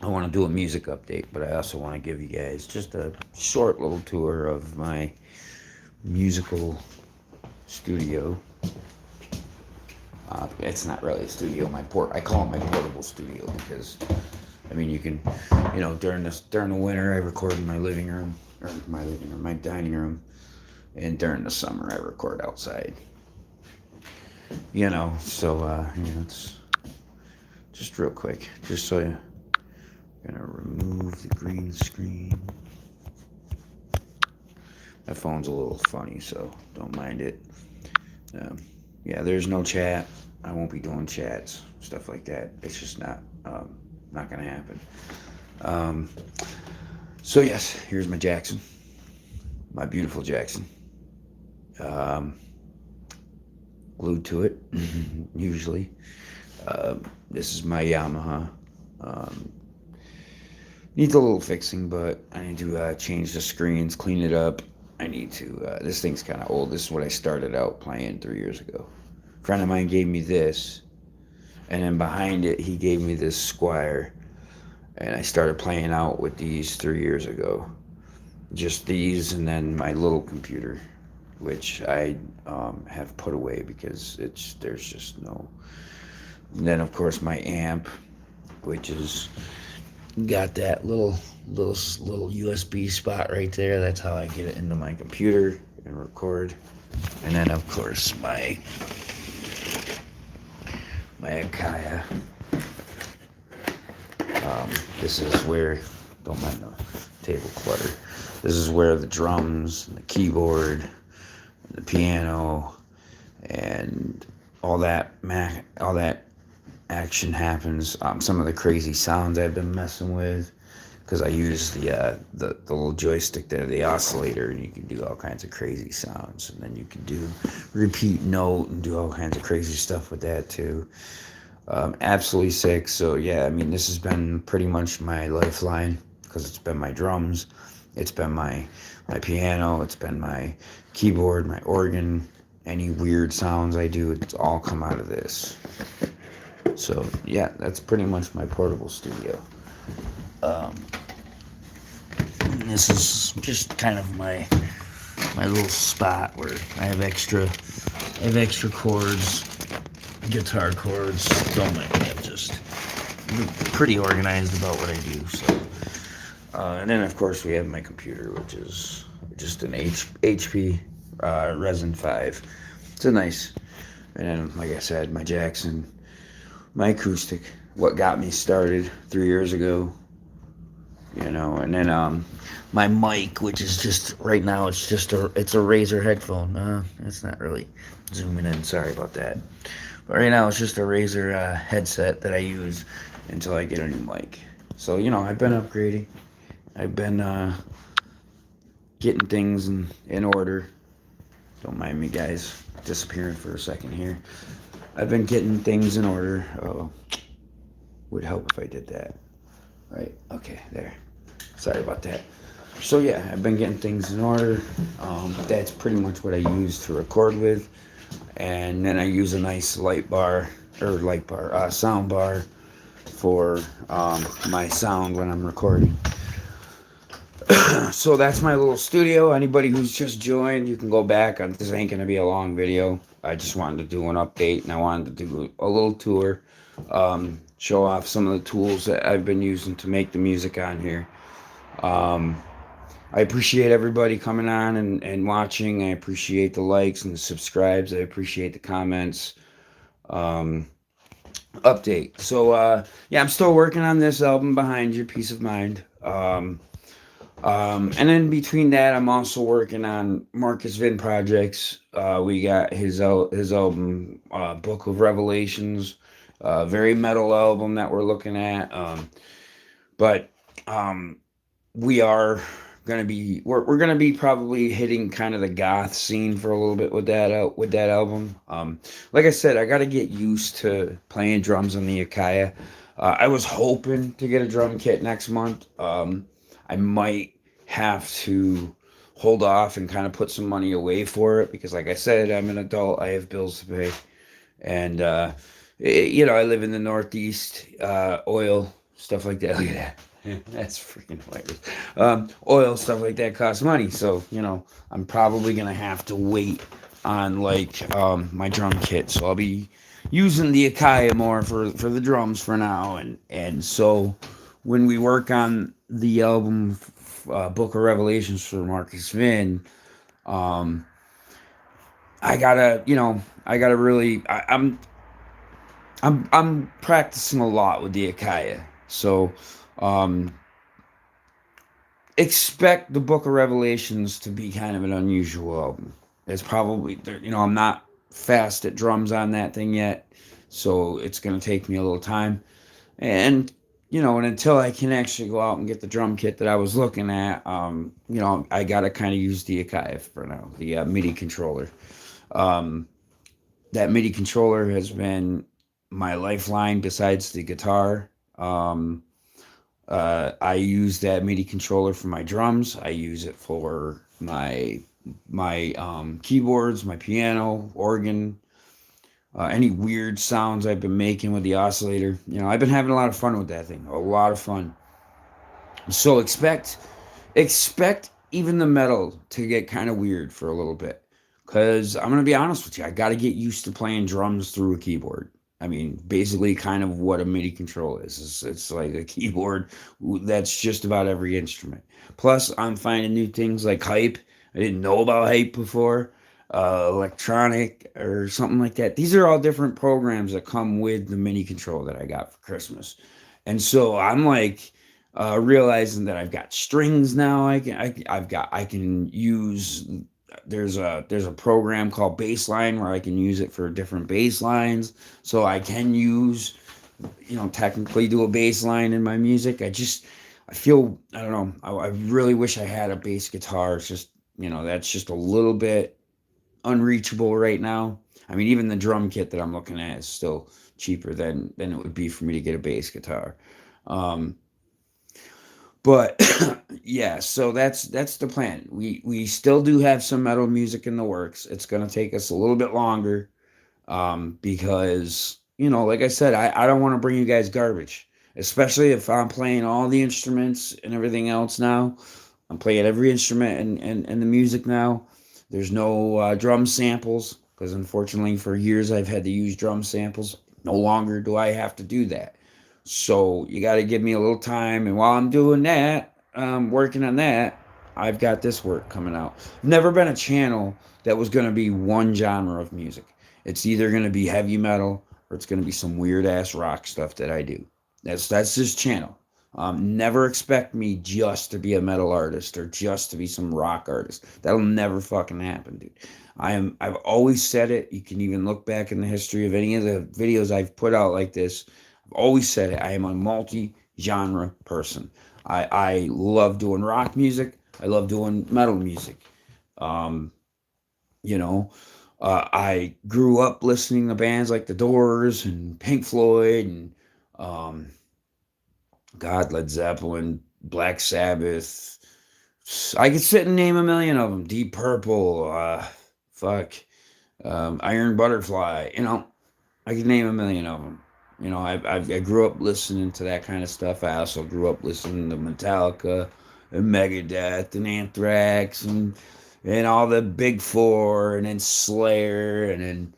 I want to do a music update, but I also want to give you guys just a short little tour of my musical studio. It's not really a studio. I call it my portable studio because, I mean, you can, during the winter I record in my living room, or my dining room, and during the summer I record outside. It's just real quick, just so you. Gonna remove the green screen. My phone's a little funny, so don't mind it. Um, yeah, there's no chat. I won't be doing chats, stuff like that. It's just not gonna happen. Um, so yes, here's my Jackson, my beautiful Jackson. Um, Glued to it, usually. This is my Yamaha. Um, Needs a little fixing, but I need to change the screens, clean it up. I need to. This thing's kind of old. This is what I started out playing 3 years ago. A friend of mine gave me this, and then behind it, he gave me this Squire, and I started playing out with these 3 years ago. Just these, and then my little computer, which I have put away because there's just no. And then of course my amp, which is got that little USB spot right there. That's how I get it into my computer and record. And then of course my Acaia. This is where, don't mind the table clutter. This is where the drums and the keyboard and the piano and all that action happens. Some of the crazy sounds I've been messing with, because I use the little joystick there, the oscillator, and you can do all kinds of crazy sounds. And then you can do repeat note and do all kinds of crazy stuff with that too. Absolutely sick. So yeah, I mean, this has been pretty much my lifeline, because it's been my drums, it's been my piano, it's been my keyboard, my organ. Any weird sounds I do, it's all come out of this. So yeah, that's pretty much my portable studio. This is just kind of my little spot where I have extra chords, guitar chords. Don't mind me, I'm just pretty organized about what I do. So, and then of course we have my computer, which is just an HP Resin 5. It's a nice. And then, like I said, my Jackson, my acoustic, what got me started 3 years ago, and then my mic, which is just right now, it's a Razer headphone. It's not really zooming in, sorry about that, but right now it's just a Razer headset that I use until I get a new mic. So I've been upgrading, I've been getting things in order. Don't mind me, guys, disappearing for a second here. I've been getting things in order. Oh, would help if I did that. Right, okay, there. Sorry about that. So yeah, I've been getting things in order. That's pretty much what I use to record with. And then I use a nice sound bar for my sound when I'm recording. So that's my little studio. Anybody who's just joined, you can go back. This ain't going to be a long video. I just wanted to do an update, and I wanted to do a little tour, show off some of the tools that I've been using to make the music on here. I appreciate everybody coming on and watching. I appreciate the likes and the subscribes. I appreciate the comments. Update. So, yeah, I'm still working on this album, Behind Your Peace of Mind. And then between that, I'm also working on Marcus Vin projects. We got his album, Book of Revelations, very metal album that we're looking at. But we are we're gonna be probably hitting kind of the goth scene for a little bit with that album. Like I said, I got to get used to playing drums on the Acaia. I was hoping to get a drum kit next month. I might have to hold off and kind of put some money away for it, because like I said, I'm an adult, I have bills to pay, and I live in the Northeast, oil stuff like that. Look at that. That's freaking hilarious. Oil, stuff like that costs money. So, I'm probably going to have to wait on like my drum kit. So I'll be using the Akai more for the drums for now. And so when we work on the album Book of Revelations for Marcus Vin, um, I gotta really, I'm practicing a lot with the Akaya. So, um, expect the Book of Revelations to be kind of an unusual album. It's probably, I'm not fast at drums on that thing yet, so it's going to take me a little time. And, and until I can actually go out and get the drum kit that I was looking at, I got to kind of use the Akai for now, the MIDI controller. Um, that MIDI controller has been my lifeline besides the guitar. I use that MIDI controller for my drums. I use it for my keyboards, my piano, organ, any weird sounds I've been making with the oscillator. I've been having a lot of fun with that thing. A lot of fun. So expect even the metal to get kind of weird for a little bit. Because I'm going to be honest with you, I got to get used to playing drums through a keyboard. I mean, basically, kind of what a MIDI control is. It's like a keyboard that's just about every instrument. Plus, I'm finding new things like Hype. I didn't know about Hype before. Electronic or something like that. These are all different programs that come with the MIDI control that I got for Christmas. And so I'm like, realizing that I've got strings now. I can use. There's a program called Bassline where I can use it for different bass lines. So I can use, technically do a bass line in my music. I feel, I don't know. I really wish I had a bass guitar. It's just, that's just a little bit unreachable right now. I mean, even the drum kit that I'm looking at is still cheaper than it would be for me to get a bass guitar. Um, but yeah, so that's the plan. We still do have some metal music in the works. It's gonna take us a little bit longer, because like I said, I don't want to bring you guys garbage, especially if I'm playing all the instruments and everything else now. I'm playing every instrument and the music now. There's no drum samples because unfortunately for years I've had to use drum samples. No longer do I have to do that. So you got to give me a little time. And while I'm doing that, working on that, I've got this work coming out. Never been a channel that was going to be one genre of music. It's either going to be heavy metal or it's going to be some weird ass rock stuff that I do. That's this channel. Never expect me just to be a metal artist or just to be some rock artist. That'll never fucking happen, dude. I've always said it. You can even look back in the history of any of the videos I've put out like this. I've always said it. I am a multi-genre person. I love doing rock music. I love doing metal music. Um, you know, I grew up listening to bands like The Doors and Pink Floyd and um, God, Led Zeppelin, Black Sabbath. I could sit and name a million of them. Deep Purple, fuck, Iron Butterfly. I could name a million of them. I grew up listening to that kind of stuff. I also grew up listening to Metallica and Megadeth and Anthrax and all the Big Four and then Slayer and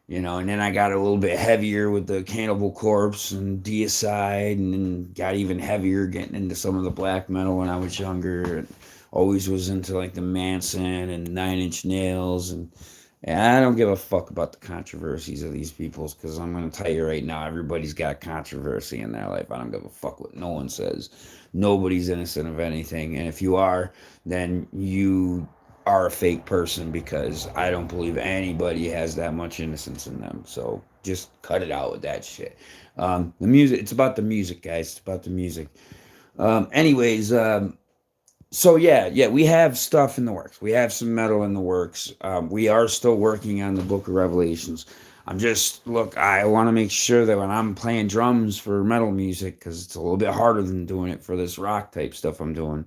then I got a little bit heavier with the Cannibal Corpse and Deicide, and then got even heavier getting into some of the black metal when I was younger. And always was into like the Manson and Nine Inch Nails, and I don't give a fuck about the controversies of these peoples because I'm going to tell you right now, everybody's got controversy in their life. I don't give a fuck what no one says. Nobody's innocent of anything, and if you are, then you are a fake person because I don't believe anybody has that much innocence in them. So just cut it out with that shit. The music, it's about the music, guys. It's about the music. Anyways, so yeah, we have stuff in the works. We have some metal in the works. We are still working on the Book of Revelations. Look, I want to make sure that when I'm playing drums for metal music, because it's a little bit harder than doing it for this rock type stuff I'm doing.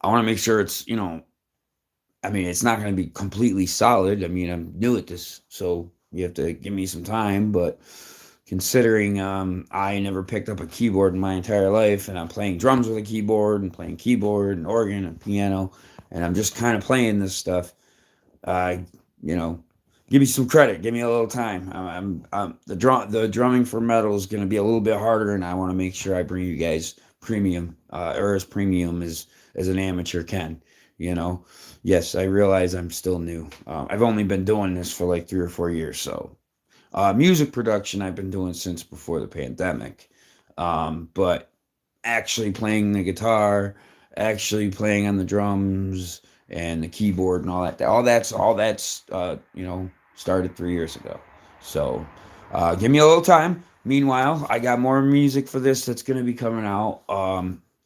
I want to make sure I mean, it's not going to be completely solid. I mean, I'm new at this, so you have to give me some time, but considering I never picked up a keyboard in my entire life, and I'm playing drums with a keyboard and playing keyboard and organ and piano, and I'm just kind of playing this stuff. Uh, you know, give me some credit, give me a little time. The drumming for metal is going to be a little bit harder, and I want to make sure I bring you guys premium, or as premium as an amateur can. You know, yes, I realize I'm still new. I've only been doing this for like 3 or 4 years, so music production I've been doing since before the pandemic. But actually playing the guitar, actually playing on the drums and the keyboard and all that's started 3 years ago. So give me a little time. Meanwhile, I got more music for this that's going to be coming out.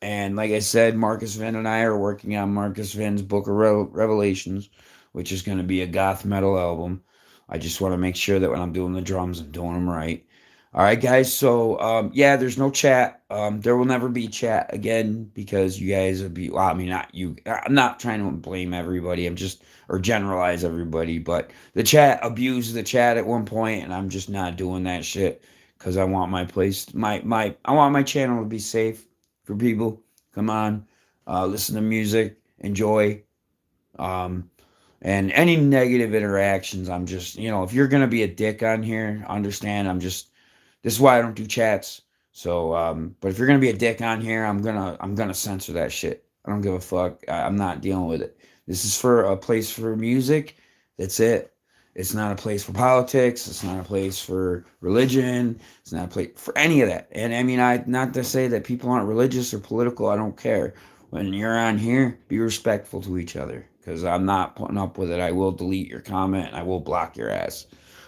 And like I said, Marcus Venn and I are working on Marcus Venn's Book of Revelations, which is going to be a goth metal album. I just want to make sure that when I'm doing the drums, I'm doing them right. All right, guys. So, yeah, there's no chat. There will never be chat again because you guys would be, well, I mean, not you. I'm not trying to blame everybody. Or generalize everybody, but the chat abused the chat at one point, and I'm just not doing that shit because I want my place, I want my channel to be safe for people. Come on, listen to music, enjoy. Um, and any negative interactions, I'm just, if you're gonna be a dick on here, understand. This is why I don't do chats. So, but if you're gonna be a dick on here, I'm gonna censor that shit. I don't give a fuck. I'm not dealing with it. This is for a place for music. That's it. It's not a place for politics. It's not a place for religion. It's not a place for any of that. And I mean, not to say that people aren't religious or political. I don't care. When you're on here, be respectful to each other. Because I'm not putting up with it. I will delete your comment. And I will block your ass.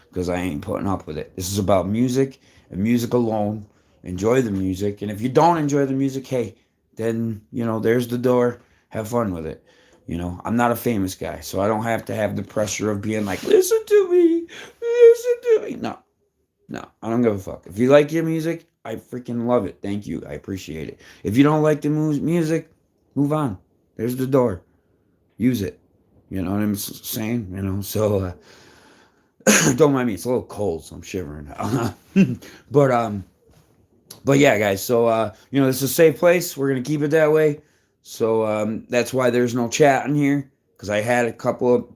Because I ain't putting up with it. This is about music and music alone. Enjoy the music. And if you don't enjoy the music, hey, then, there's the door. Have fun with it. I'm not a famous guy, so I don't have to have the pressure of being like, listen to me, listen to me. No, I don't give a fuck. If you like your music, I freaking love it. Thank you. I appreciate it. If you don't like the music, move on. There's the door. Use it. You know what I'm saying? So don't mind me. It's a little cold, so I'm shivering. But yeah, guys. So this is a safe place. We're gonna keep it that way. So that's why there's no chat in here, because I had a couple of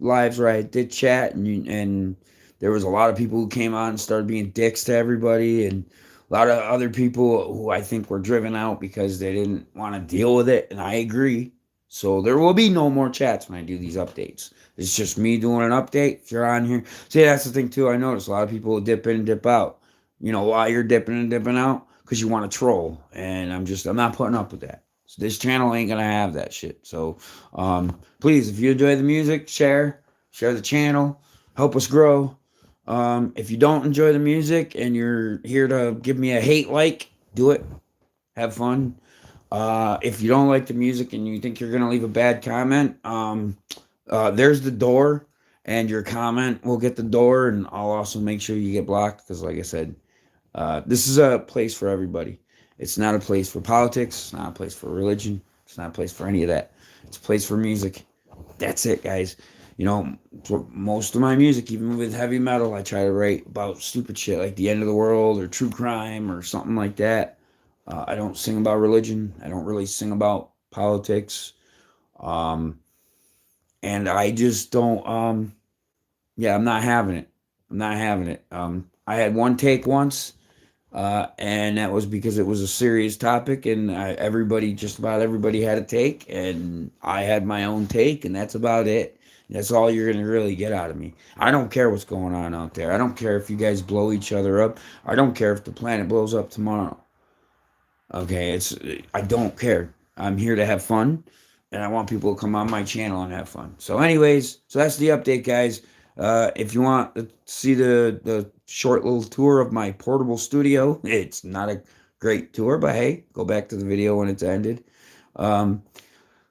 lives where I did chat, and there was a lot of people who came on and started being dicks to everybody, and a lot of other people who I think were driven out because they didn't want to deal with it, and I agree. So there will be no more chats when I do these updates. It's just me doing an update. If you're on here, see, that's the thing too. I noticed a lot of people dip in and dip out. You know why you're dipping and dipping out? Because you want to troll, and I'm not putting up with that. So this channel ain't gonna have that shit. So please, if you enjoy the music, share the channel, help us grow. If you don't enjoy the music and you're here to give me a hate like, do it. Have fun. If you don't like the music and you think you're gonna leave a bad comment, there's the door, and your comment will get the door, and I'll also make sure you get blocked because, like I said, this is a place for everybody. It's not a place for politics. It's not a place for religion. It's not a place for any of that. It's a place for music. That's it, guys. Most of my music, even with heavy metal, I try to write about stupid shit like the end of the world or true crime or something like that. I don't sing about religion. I don't really sing about politics. And I just don't, I'm not having it. I'm not having it. I had one take once. And that was because it was a serious topic, and just about everybody had a take, and I had my own take, and that's about it. That's all you're going to really get out of me. I don't care what's going on out there. I don't care if you guys blow each other up. I don't care if the planet blows up tomorrow. Okay, I don't care. I'm here to have fun, and I want people to come on my channel and have fun. So anyways, that's the update, guys. If you want to see the short little tour of my portable studio, it's not a great tour, but hey, go back to the video when it's ended. And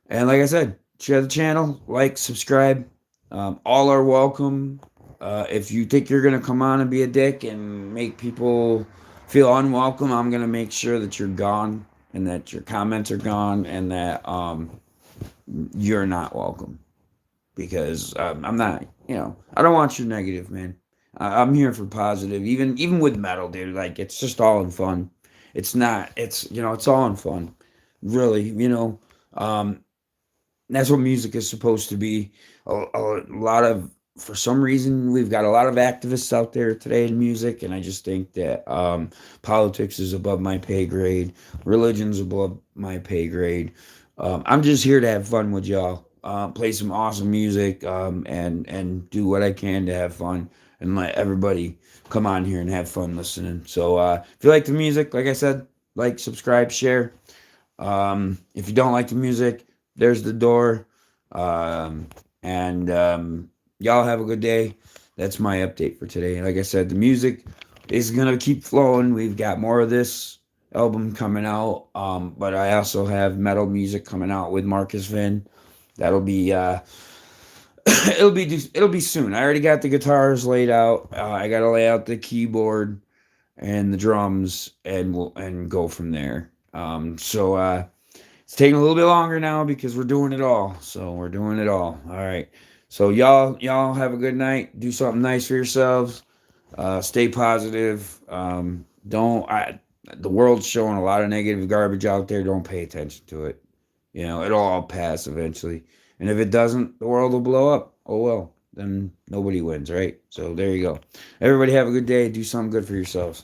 like I said, share the channel, like, subscribe. All are welcome. If you think you're going to come on and be a dick and make people feel unwelcome, I'm going to make sure that you're gone and that your comments are gone and that you're not welcome. Because I'm not, I don't want you negative, man. I'm here for positive. Even with metal, dude. Like it's just all in fun. It's not. It's it's all in fun. Really, Um, that's what music is supposed to be. A lot of, for some reason, we've got a lot of activists out there today in music, and I just think that politics is above my pay grade, religion's above my pay grade. I'm just here to have fun with y'all, play some awesome music, and do what I can to have fun and let everybody come on here and have fun listening. So if you like the music, like I said, like, subscribe, share. If you don't like the music, there's the door. And y'all have a good day. That's my update for today. Like I said, the music is gonna keep flowing. We've got more of this album coming out. But I also have metal music coming out with Marcus Vin. That'll be it'll be soon. I already got the guitars laid out. I gotta lay out the keyboard and the drums, and we'll go from there. So it's taking a little bit longer now because we're doing it all. So we're doing it all. All right. So y'all have a good night. Do something nice for yourselves. Stay positive. Don't I The world's showing a lot of negative garbage out there. Don't pay attention to it. It'll all pass eventually. And if it doesn't, the world will blow up. Oh well. Then nobody wins, right? So there you go. Everybody have a good day. Do something good for yourselves.